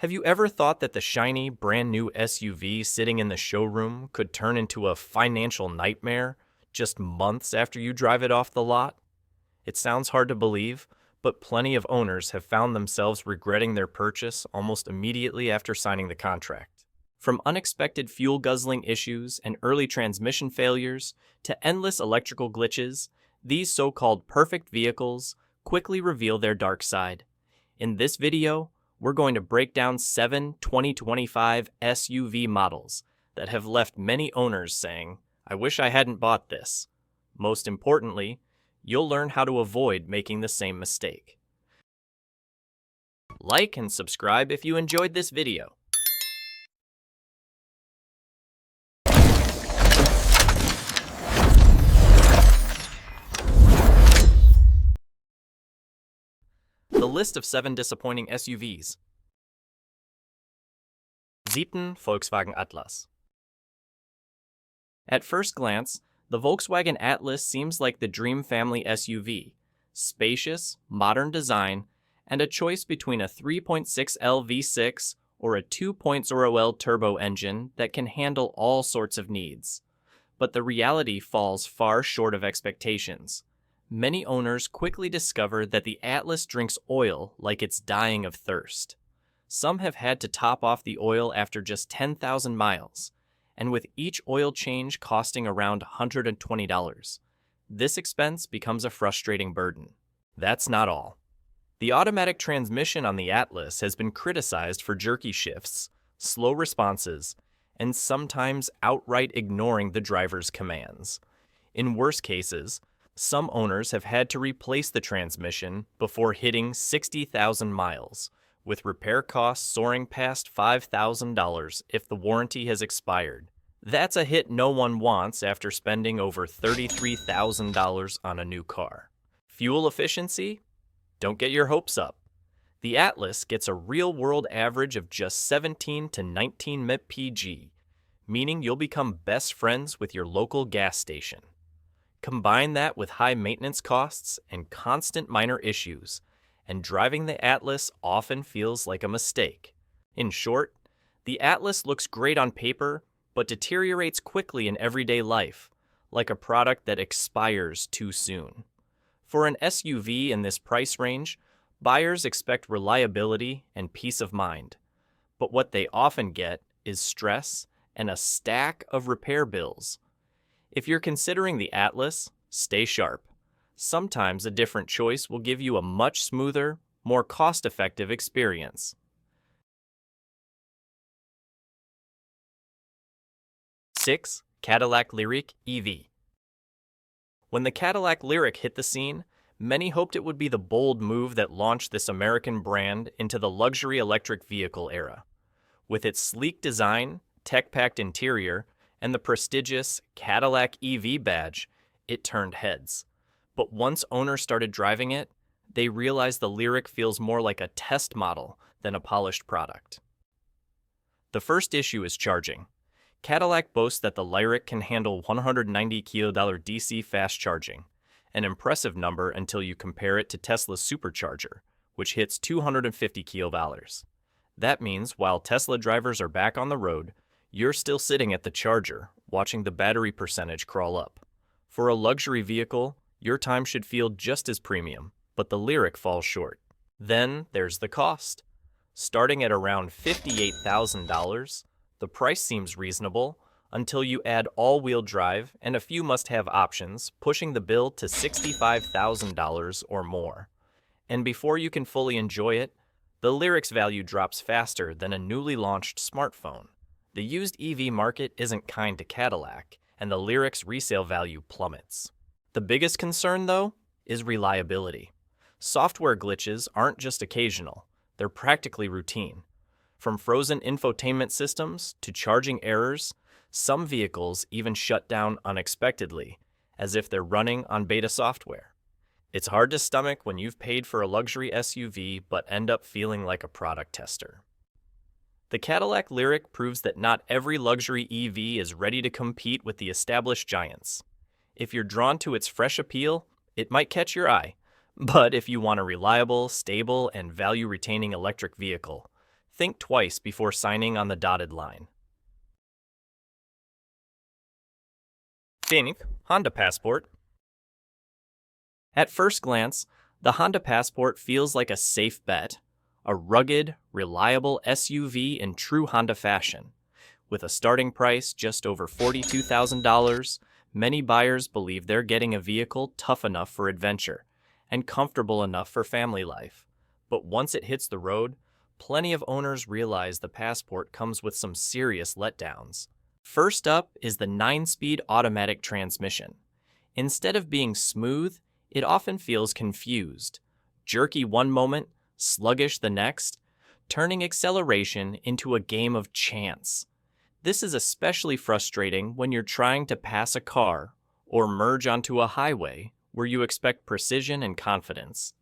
Have you ever thought that the shiny, brand new SUV sitting in the showroom could turn into a financial nightmare just months after you drive it off the lot? It sounds hard to believe, but plenty of owners have found themselves regretting their purchase almost immediately after signing the contract. From unexpected fuel guzzling issues and early transmission failures to endless electrical glitches, these so-called perfect vehicles quickly reveal their dark side. In this video, we're going to break down 7 2025 SUV models that have left many owners saying, "I wish I hadn't bought this." Most importantly, you'll learn how to avoid making the same mistake. Like and subscribe if you enjoyed this video. The list of 7 disappointing SUVs. 7. Volkswagen Atlas. At first glance, the Volkswagen Atlas seems like the dream family SUV. Spacious, modern design, and a choice between a 3.6L V6 or a 2.0L turbo engine that can handle all sorts of needs. But the reality falls far short of expectations. Many owners quickly discover that the Atlas drinks oil like it's dying of thirst. Some have had to top off the oil after just 10,000 miles, and with each oil change costing around $120. This expense becomes a frustrating burden. That's not all. The automatic transmission on the Atlas has been criticized for jerky shifts, slow responses, and sometimes outright ignoring the driver's commands. In worse cases, some owners have had to replace the transmission before hitting 60,000 miles, with repair costs soaring past $5,000 if the warranty has expired. That's a hit no one wants after spending over $33,000 on a new car. Fuel efficiency? Don't get your hopes up. The Atlas gets a real-world average of just 17 to 19 mpg, meaning you'll become best friends with your local gas station. Combine that with high maintenance costs and constant minor issues, and driving the Atlas often feels like a mistake. In short, the Atlas looks great on paper, but deteriorates quickly in everyday life, like a product that expires too soon. For an SUV in this price range, buyers expect reliability and peace of mind, but what they often get is stress and a stack of repair bills. If you're considering the Atlas, stay sharp. Sometimes a different choice will give you a much smoother, more cost-effective experience. 6. Cadillac Lyriq EV. When the Cadillac Lyriq hit the scene, many hoped it would be the bold move that launched this American brand into the luxury electric vehicle era. With its sleek design, tech-packed interior, and the prestigious Cadillac EV badge, it turned heads. But once owners started driving it, they realized the Lyriq feels more like a test model than a polished product. The first issue is charging. Cadillac boasts that the Lyriq can handle 190 kWh DC fast charging, an impressive number until you compare it to Tesla's Supercharger, which hits 250 kWh. That means while Tesla drivers are back on the road, you're still sitting at the charger, watching the battery percentage crawl up. For a luxury vehicle, your time should feel just as premium, but the Lyriq falls short. Then there's the cost. Starting at around $58,000, the price seems reasonable until you add all-wheel drive and a few must-have options, pushing the bill to $65,000 or more. And before you can fully enjoy it, the Lyriq's value drops faster than a newly launched smartphone. The used EV market isn't kind to Cadillac, and the Lyriq's resale value plummets. The biggest concern, though, is reliability. Software glitches aren't just occasional, they're practically routine. From frozen infotainment systems to charging errors, some vehicles even shut down unexpectedly, as if they're running on beta software. It's hard to stomach when you've paid for a luxury SUV but end up feeling like a product tester. The Cadillac Lyriq proves that not every luxury EV is ready to compete with the established giants. If you're drawn to its fresh appeal, it might catch your eye. But if you want a reliable, stable, and value-retaining electric vehicle, Think twice before signing on the dotted line. Think Honda Passport. At first glance, the Honda Passport feels like a safe bet, a rugged, reliable SUV in true Honda fashion. With a starting price just over $42,000, many buyers believe they're getting a vehicle tough enough for adventure and comfortable enough for family life. But once it hits the road, plenty of owners realize the Passport comes with some serious letdowns. First up is the 9-speed automatic transmission. Instead of being smooth, it often feels confused. Jerky one moment, sluggish the next, turning acceleration into a game of chance. This is especially frustrating when you're trying to pass a car or merge onto a highway where you expect precision and confidence.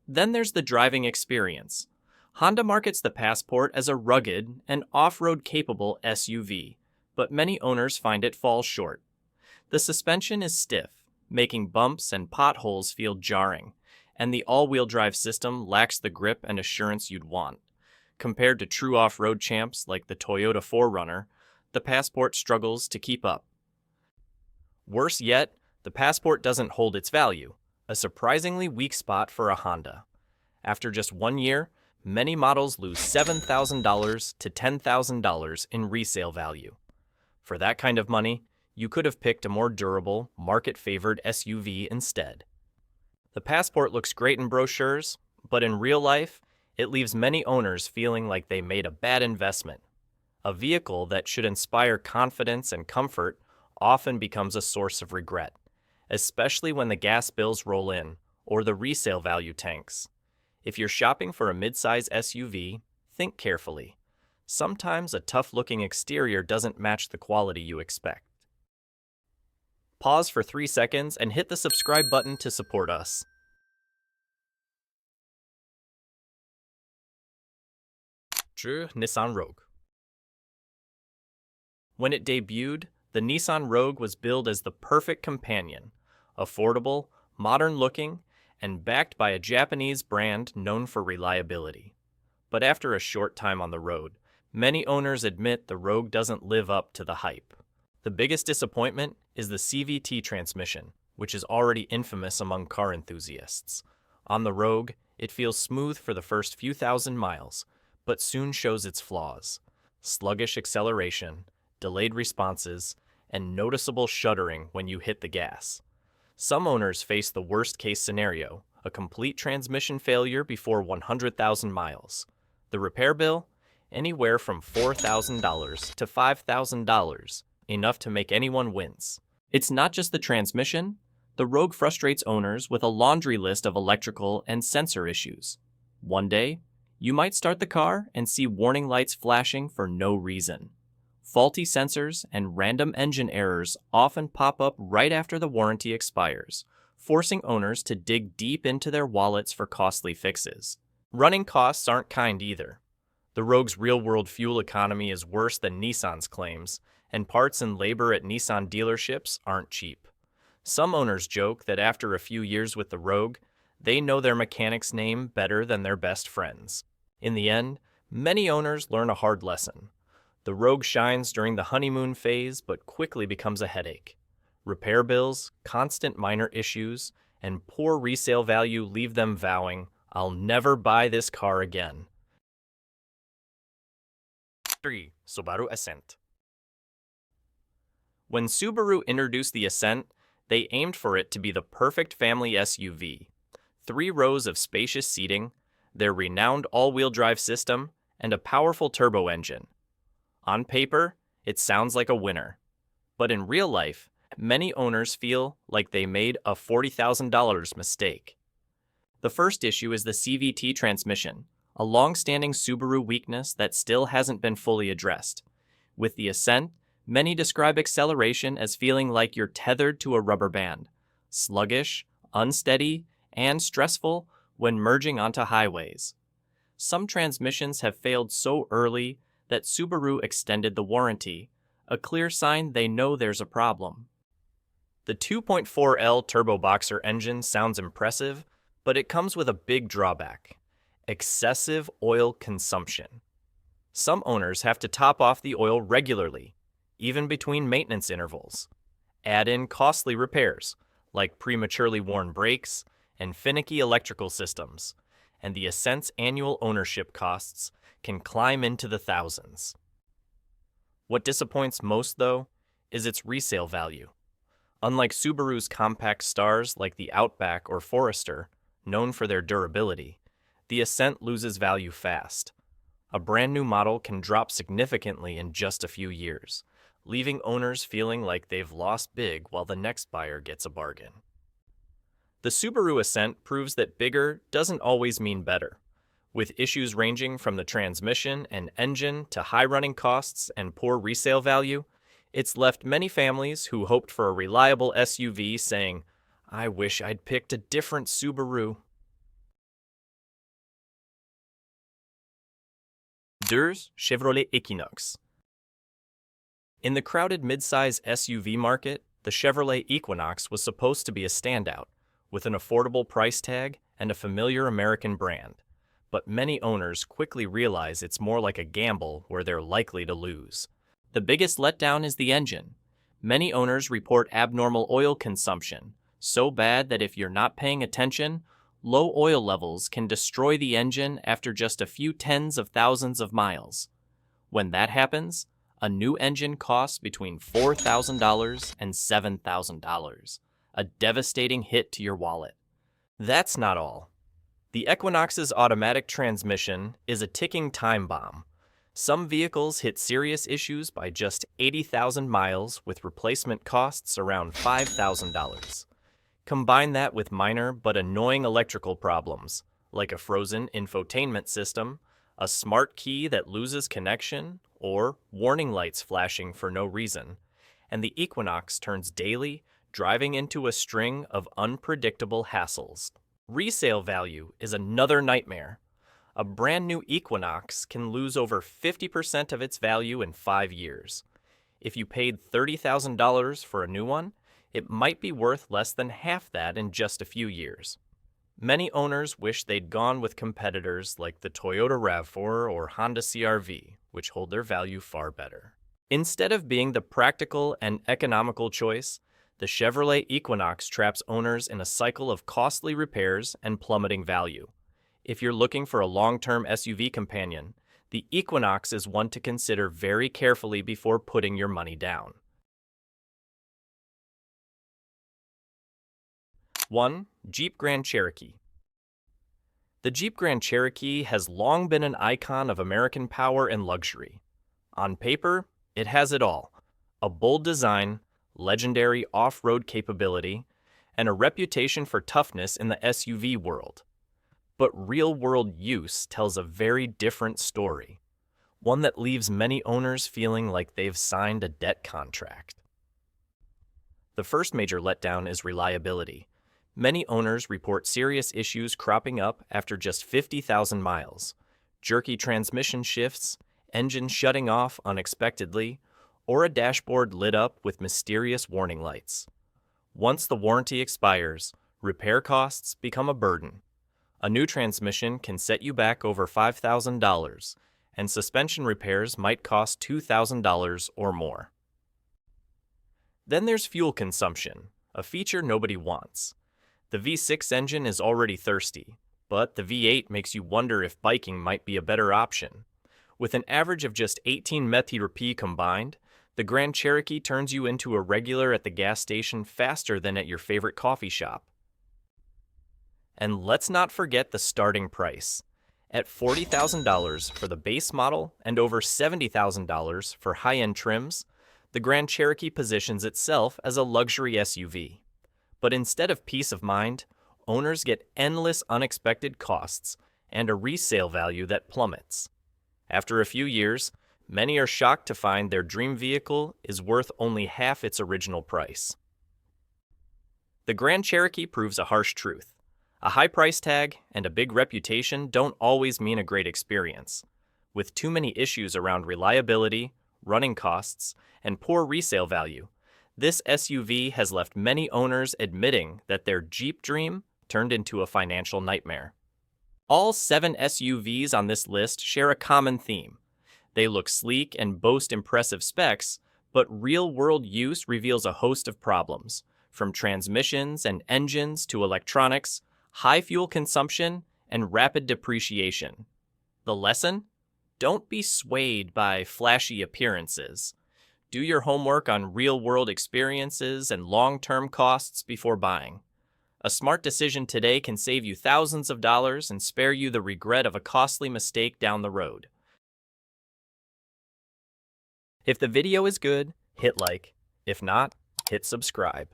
Then there's the driving experience. Honda markets the Passport as a rugged and off-road capable SUV, but many owners find it falls short. The suspension is stiff, making bumps and potholes feel jarring, and the all-wheel drive system lacks the grip and assurance you'd want. Compared to true off-road champs like the Toyota 4Runner, the Passport struggles to keep up. Worse yet, the Passport doesn't hold its value, a surprisingly weak spot for a Honda. After just 1 year, many models lose $7,000 to $10,000 in resale value. For that kind of money, you could have picked a more durable, market-favored SUV instead. The Passport looks great in brochures, but in real life, it leaves many owners feeling like they made a bad investment. A vehicle that should inspire confidence and comfort often becomes a source of regret, especially when the gas bills roll in or the resale value tanks. If you're shopping for a midsize SUV, think carefully. Sometimes a tough-looking exterior doesn't match the quality you expect. Pause for 3 seconds and hit the subscribe button to support us. Nissan Rogue. When it debuted, the Nissan Rogue was billed as the perfect companion, affordable, modern-looking, and backed by a Japanese brand known for reliability. But after a short time on the road, many owners admit the Rogue doesn't live up to the hype. The biggest disappointment is the CVT transmission, which is already infamous among car enthusiasts. On the Rogue, it feels smooth for the first few thousand miles, but soon shows its flaws: sluggish acceleration, delayed responses, and noticeable shuddering when you hit the gas. Some owners face the worst-case scenario, a complete transmission failure before 100,000 miles. The repair bill? Anywhere from $4,000 to $5,000, enough to make anyone wince. It's not just the transmission. The Rogue frustrates owners with a laundry list of electrical and sensor issues. One day, you might start the car and see warning lights flashing for no reason. Faulty sensors and random engine errors often pop up right after the warranty expires, forcing owners to dig deep into their wallets for costly fixes. Running costs aren't kind either. The Rogue's real-world fuel economy is worse than Nissan's claims, and parts and labor at Nissan dealerships aren't cheap. Some owners joke that after a few years with the Rogue, they know their mechanic's name better than their best friends. In the end, many owners learn a hard lesson. The Rogue shines during the honeymoon phase but quickly becomes a headache. Repair bills, constant minor issues, and poor resale value leave them vowing, "I'll never buy this car again." 3. Subaru Ascent. When Subaru introduced the Ascent, they aimed for it to be the perfect family SUV. 3 rows of spacious seating, their renowned all-wheel drive system, and a powerful turbo engine. On paper, it sounds like a winner. But in real life, many owners feel like they made a $40,000 mistake. The first issue is the CVT transmission, a long-standing Subaru weakness that still hasn't been fully addressed. With the Ascent, many describe acceleration as feeling like you're tethered to a rubber band, sluggish, unsteady, and stressful when merging onto highways. Some transmissions have failed so early that Subaru extended the warranty, a clear sign they know there's a problem. The 2.4L Turbo Boxer engine sounds impressive, but it comes with a big drawback: excessive oil consumption. Some owners have to top off the oil regularly, even between maintenance intervals. Add in costly repairs, like prematurely worn brakes and finicky electrical systems, and the Ascent's annual ownership costs can climb into the thousands. What disappoints most, though, is its resale value. Unlike Subaru's compact stars like the Outback or Forester, known for their durability, the Ascent loses value fast. A brand new model can drop significantly in just a few years, leaving owners feeling like they've lost big while the next buyer gets a bargain. The Subaru Ascent proves that bigger doesn't always mean better. With issues ranging from the transmission and engine to high running costs and poor resale value, it's left many families who hoped for a reliable SUV saying, "I wish I'd picked a different Subaru." Deux Chevrolet Equinox. In the crowded midsize SUV market, the Chevrolet Equinox was supposed to be a standout, with an affordable price tag and a familiar American brand. But many owners quickly realize it's more like a gamble where they're likely to lose. The biggest letdown is the engine. Many owners report abnormal oil consumption, so bad that if you're not paying attention, low oil levels can destroy the engine after just a few tens of thousands of miles. When that happens, a new engine costs between $4,000 and $7,000, a devastating hit to your wallet. That's not all. The Equinox's automatic transmission is a ticking time bomb. Some vehicles hit serious issues by just 80,000 miles with replacement costs around $5,000. Combine that with minor but annoying electrical problems, like a frozen infotainment system, a smart key that loses connection, or warning lights flashing for no reason, and the Equinox turns daily, driving into a string of unpredictable hassles. Resale value is another nightmare. A brand new Equinox can lose over 50% of its value in 5 years. If you paid $30,000 for a new one, it might be worth less than half that in just a few years. Many owners wish they'd gone with competitors like the Toyota RAV4 or Honda CR-V, which hold their value far better. Instead of being the practical and economical choice, the Chevrolet Equinox traps owners in a cycle of costly repairs and plummeting value. If you're looking for a long-term SUV companion, the Equinox is one to consider very carefully before putting your money down. 1. Jeep Grand Cherokee. The Jeep Grand Cherokee has long been an icon of American power and luxury. On paper, it has it all: a bold design, legendary off-road capability, and a reputation for toughness in the SUV world. But real-world use tells a very different story, one that leaves many owners feeling like they've signed a debt contract. The first major letdown is reliability. Many owners report serious issues cropping up after just 50,000 miles. Jerky transmission shifts, engine shutting off unexpectedly, or a dashboard lit up with mysterious warning lights. Once the warranty expires, repair costs become a burden. A new transmission can set you back over $5,000, and suspension repairs might cost $2,000 or more. Then there's fuel consumption, a feature nobody wants. The V6 engine is already thirsty, but the V8 makes you wonder if biking might be a better option. With an average of just 18 mètres combined, the Grand Cherokee turns you into a regular at the gas station faster than at your favorite coffee shop. And let's not forget the starting price. At $40,000 for the base model and over $70,000 for high-end trims, the Grand Cherokee positions itself as a luxury SUV. But instead of peace of mind, owners get endless unexpected costs and a resale value that plummets. After a few years, many are shocked to find their dream vehicle is worth only half its original price. The Grand Cherokee proves a harsh truth. A high price tag and a big reputation don't always mean a great experience. With too many issues around reliability, running costs, and poor resale value, this SUV has left many owners admitting that their Jeep dream turned into a financial nightmare. All 7 SUVs on this list share a common theme. They look sleek and boast impressive specs, but real-world use reveals a host of problems, from transmissions and engines to electronics, high fuel consumption, and rapid depreciation. The lesson? Don't be swayed by flashy appearances. Do your homework on real-world experiences and long-term costs before buying. A smart decision today can save you thousands of dollars and spare you the regret of a costly mistake down the road. If the video is good, hit like. If not, hit subscribe.